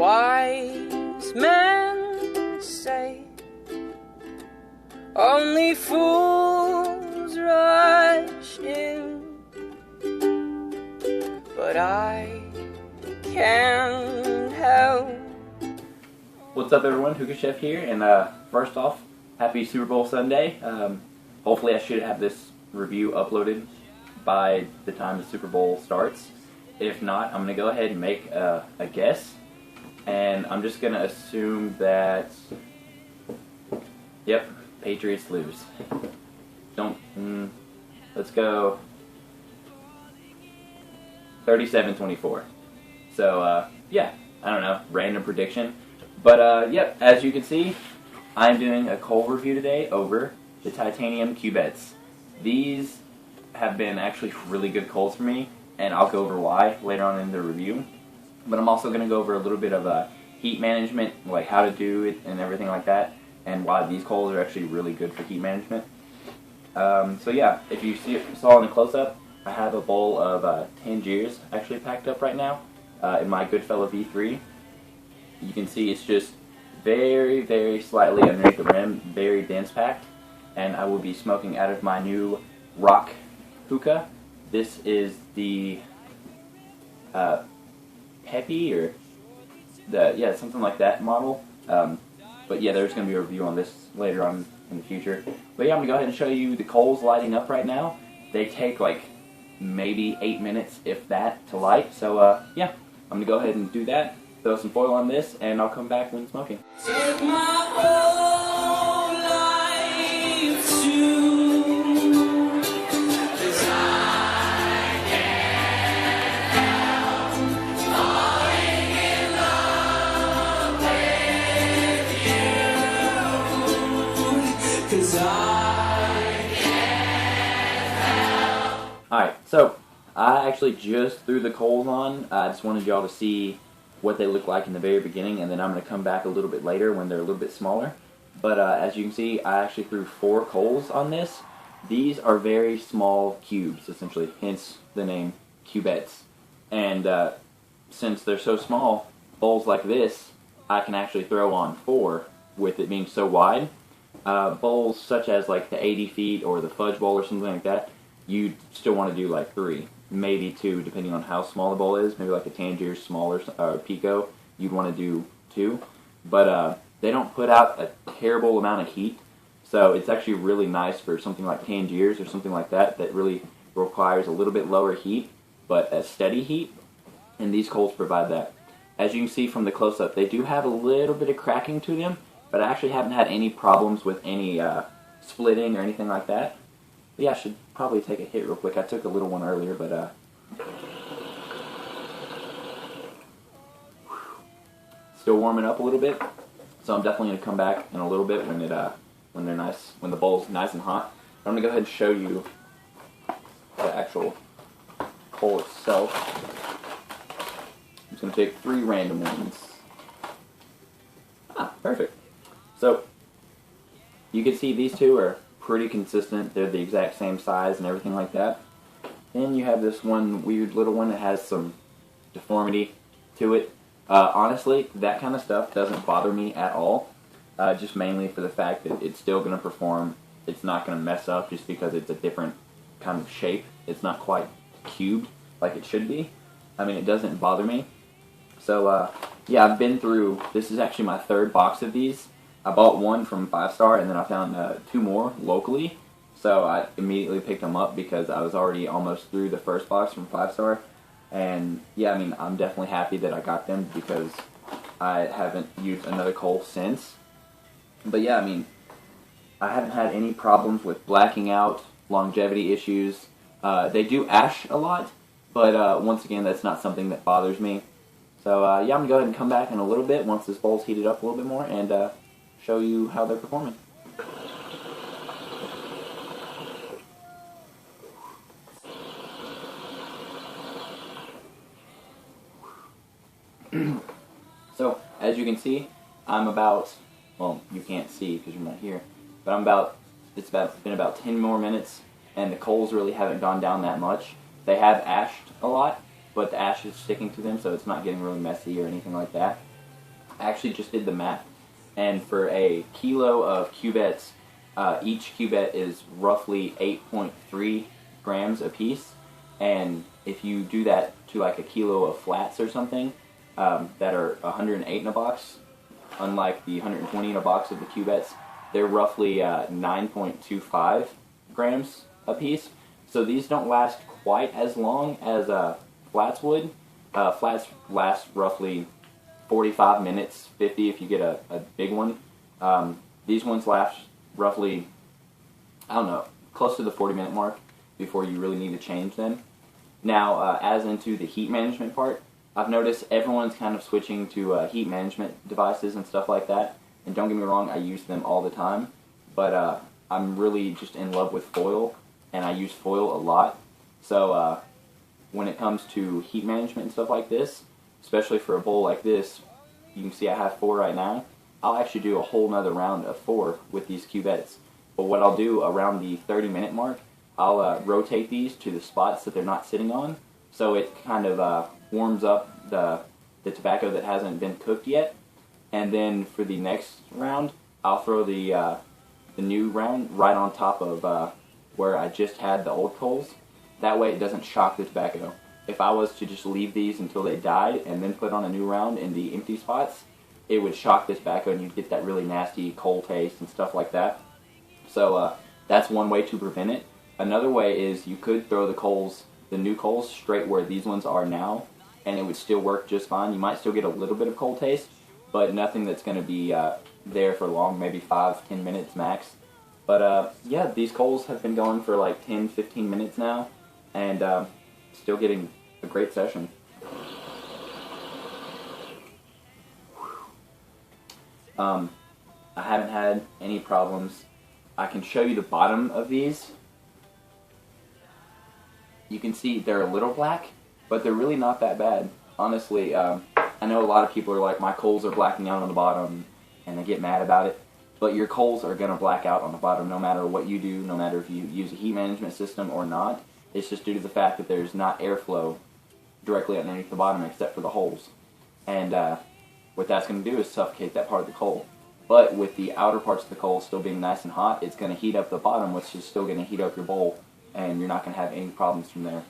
Wise men say only fools rush in, but I can't help. What's up, everyone? Hookah Chef here, and first off, happy Super Bowl Sunday. Hopefully I should have this review uploaded by the time the Super Bowl starts. If not, I'm going to go ahead and make a guess, and I'm just going to assume that, yep, Patriots lose. Let's go 37-24. So, yeah, I don't know, random prediction. But, yep, as you can see, I'm doing a coal review today over the Titanium Cubettes. These have been actually really good coals for me, and I'll go over why later on in the review. But I'm also going to go over a little bit of heat management, like how to do it and everything like that, and why these coals are actually really good for heat management. So yeah, if you saw in the close-up, I have a bowl of Tangiers actually packed up right now in my Goodfellow V3. You can see it's just very, very slightly underneath the rim, very dense packed, and I will be smoking out of my new rock hookah. This is the Peppy, or something like that model. But yeah, there's going to be a review on this later on in the future. But yeah, I'm going to go ahead and show you the coals lighting up right now. They take like maybe 8 minutes, if that, to light. So yeah, I'm going to go ahead and do that. Throw some foil on this, and I'll come back when smoking. Take my whole life too, 'cause I can't help falling in love with you, 'cause I can't help. Alright, so I actually just threw the coals on. I just wanted y'all to see what they look like in the very beginning, and then I'm going to come back a little bit later when they're a little bit smaller. But as you can see, I actually threw 4 coals on this. These are very small cubes, essentially, hence the name Cubettes. And since they're so small, bowls like this, I can actually throw on 4 with it being so wide. Bowls such as like the 80 feet or the fudge bowl or something like that, you still want to do like 3. Maybe 2, depending on how small the bowl is. Maybe like a Tangier smaller Pico, you'd want to do 2. But they don't put out a terrible amount of heat, so it's actually really nice for something like Tangiers or something like that that really requires a little bit lower heat, but a steady heat, and these coals provide that. As you can see from the close-up, they do have a little bit of cracking to them, but I actually haven't had any problems with any splitting or anything like that. But yeah, I should probably take a hit real quick. I took a little one earlier, but still warming up a little bit. So I'm definitely gonna come back in a little bit when they're nice, when the bowl's nice and hot. I'm gonna go ahead and show you the actual coal itself. I'm just gonna take 3 random ones. Perfect. So you can see these 2 are pretty consistent. They're the exact same size and everything like that. Then you have this one weird little one that has some deformity to it. Honestly, that kind of stuff doesn't bother me at all. Just mainly for the fact that it's still going to perform. It's not going to mess up just because it's a different kind of shape. It's not quite cubed like it should be. I mean, it doesn't bother me. So, yeah, I've been through, this is actually my 3rd box of these. I bought 1 from 5 Star, and then I found 2 more locally, so I immediately picked them up because I was already almost through the first box from 5 Star, and yeah, I mean, I'm definitely happy that I got them because I haven't used another coal since. But yeah, I mean, I haven't had any problems with blacking out, longevity issues. They do ash a lot, but once again, that's not something that bothers me. So yeah, I'm going to go ahead and come back in a little bit once this bowl's heated up a little bit more, and show you how they're performing. So, as you can see, I'm about, well, you can't see because you're not here, but it's been about 10 more minutes, and the coals really haven't gone down that much. They have ashed a lot, but the ash is sticking to them, so it's not getting really messy or anything like that. I actually just did the math, and for a kilo of cubettes, each cubette is roughly 8.3 grams a piece, and if you do that to like a kilo of flats or something that are 108 in a box, unlike the 120 in a box of the cubettes, they're roughly 9.25 grams a piece. So these don't last quite as long as flats would. Flats last roughly 45 minutes, 50 if you get a big one. These ones last roughly, I don't know, close to the 40-minute mark before you really need to change them. Now, as into the heat management part, I've noticed everyone's kind of switching to heat management devices and stuff like that. And don't get me wrong, I use them all the time. But I'm really just in love with foil, and I use foil a lot. So when it comes to heat management and stuff like this, especially for a bowl like this, you can see I have 4 right now. I'll actually do a whole nother round of 4 with these cubettes. But what I'll do around the 30-minute mark, I'll rotate these to the spots that they're not sitting on, so it kind of warms up the tobacco that hasn't been cooked yet. And then for the next round, I'll throw the new round right on top of where I just had the old coals. That way it doesn't shock the tobacco. If I was to just leave these until they died and then put on a new round in the empty spots, it would shock the tobacco and you'd get that really nasty coal taste and stuff like that. So that's one way to prevent it. Another way is you could throw the new coals, straight where these ones are now, and it would still work just fine. You might still get a little bit of coal taste, but nothing that's going to be there for long, maybe 5-10 minutes max. But yeah, these coals have been going for like 10-15 minutes now, and still getting a great session. I haven't had any problems. I can show you the bottom of these. You can see they're a little black, but they're really not that bad. Honestly, I know a lot of people are like, my coals are blacking out on the bottom, and they get mad about it. But your coals are going to black out on the bottom no matter what you do, no matter if you use a heat management system or not. It's just due to the fact that there's not airflow directly underneath the bottom except for the holes. And what that's going to do is suffocate that part of the coal. But with the outer parts of the coal still being nice and hot, it's going to heat up the bottom, which is still going to heat up your bowl, and you're not going to have any problems from there.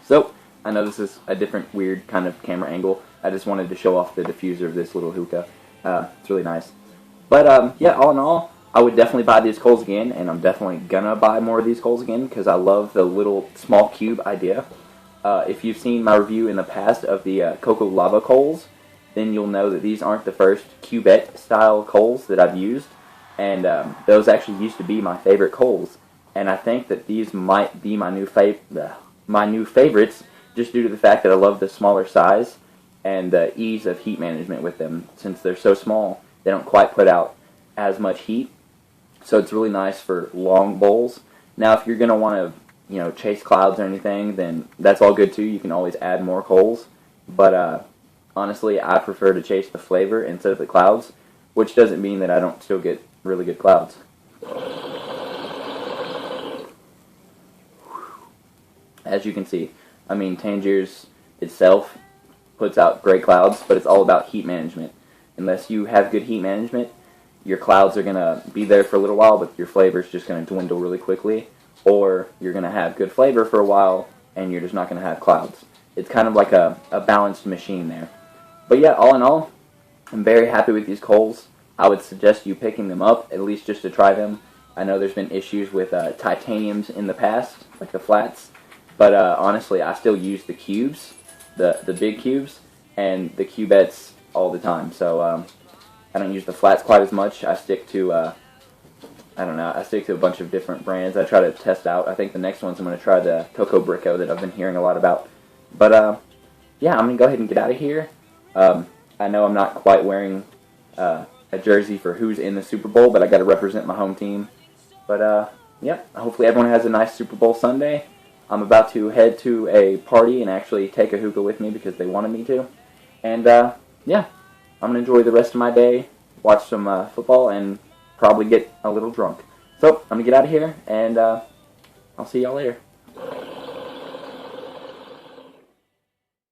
So, I know this is a different weird kind of camera angle. I just wanted to show off the diffuser of this little hookah. It's really nice. But yeah, all in all, I would definitely buy these coals again, and I'm definitely gonna buy more of these coals again because I love the little small cube idea. If you've seen my review in the past of the Cocoa Lava coals, then you'll know that these aren't the first cubette style coals that I've used, and those actually used to be my favorite coals. And I think that these might be my new favorites, just due to the fact that I love the smaller size and the ease of heat management with them. Since they're so small, they don't quite put out as much heat, so it's really nice for long bowls. Now, if you're going to want to, chase clouds or anything, then that's all good too. You can always add more coals, but honestly, I prefer to chase the flavor instead of the clouds, which doesn't mean that I don't still get really good clouds. As you can see, I mean, Tangier's itself puts out great clouds, but it's all about heat management. Unless you have good heat management, your clouds are going to be there for a little while, but your flavor is just going to dwindle really quickly. Or you're going to have good flavor for a while, and you're just not going to have clouds. It's kind of like a balanced machine there. But yeah, all in all, I'm very happy with these coals. I would suggest you picking them up, at least just to try them. I know there's been issues with titaniums in the past, like the flats. But honestly, I still use the cubes, the big cubes, and the cubettes all the time. So I don't use the flats quite as much. I stick to, I stick to a bunch of different brands. I try to test out. I think the next ones I'm going to try the Cocoa Brico that I've been hearing a lot about. But yeah, I'm going to go ahead and get out of here. I know I'm not quite wearing a jersey for who's in the Super Bowl, but I got to represent my home team. But yeah, hopefully everyone has a nice Super Bowl Sunday. I'm about to head to a party and actually take a hookah with me because they wanted me to. And yeah, I'm going to enjoy the rest of my day, watch some football, and probably get a little drunk. So I'm gonna get out of here, and I'll see y'all later.